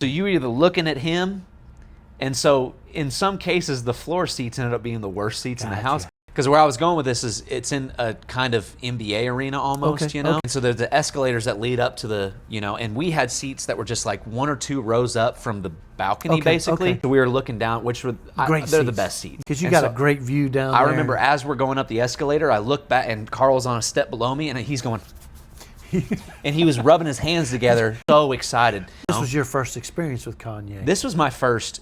So you were either looking at him, and so in some cases the floor seats ended up being the worst seats in the house. Because where I was going with this is it's in a kind of NBA arena almost, you know? Okay. And so there's the escalators that lead up to the, you know, and we had seats that were just like 1 or 2 rows up from the balcony, basically. So we were looking down, which were, they're the best seats. Because you got a great view down there. I remember as we're going up the escalator, I looked back and Carl's on a step below me and he's going, and he was rubbing his hands together, so excited. This was your first experience with Kanye. This was my first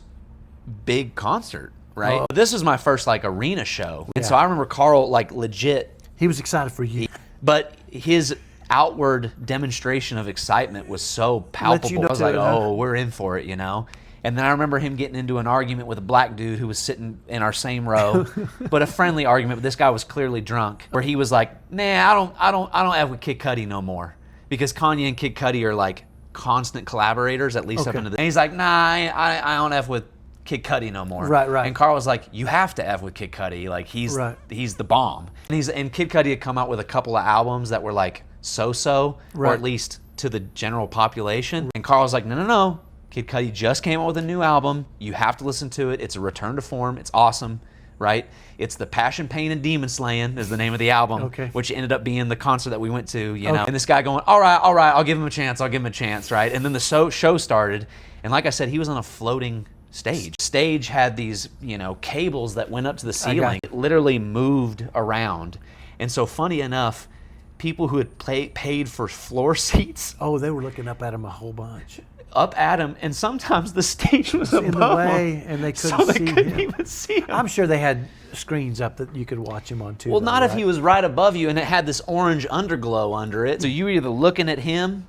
big concert. Right. This was my first like arena show. And so I remember Carl like legit. He was excited for you. But his outward demonstration of excitement was so palpable. I was like, oh, we're in for it, you know? And then I remember him getting into an argument with a black dude who was sitting in our same row, but a friendly argument. But this guy was clearly drunk, where he was like, nah, I don't have with Kid Cudi no more. Because Kanye and Kid Cudi are like constant collaborators, at least up into the. And he's like, nah, I don't have with Kid Cudi no more. Right. And Carl was like, you have to have with Kid Cudi. Like he's the bomb. And Kid Cudi had come out with a couple of albums that were like so-so, or at least to the general population. And Carl was like, no. Kid Cudi just came out with a new album. You have to listen to it. It's a return to form. It's awesome, right? It's the Passion, Pain, and Demon Slaying is the name of the album, which ended up being the concert that we went to, you know. And this guy going, all right, I'll give him a chance, right? And then the show started. And like I said, he was on a floating stage. Stage had these, you know, cables that went up to the ceiling. It literally moved around. And so funny enough, people who had paid for floor seats. Oh, they were looking up at him a whole bunch. Up at him, and sometimes the stage was in the way, them, and they couldn't even see him. I'm sure they had screens up that you could watch him on too. Well, not if he was right above you and it had this orange underglow under it. So you were either looking at him,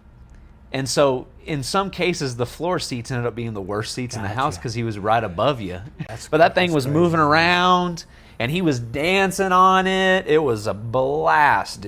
and so in some cases the floor seats ended up being the worst seats in the house because he was right above you. But that thing was moving around, and he was dancing on it. It was a blast, dude.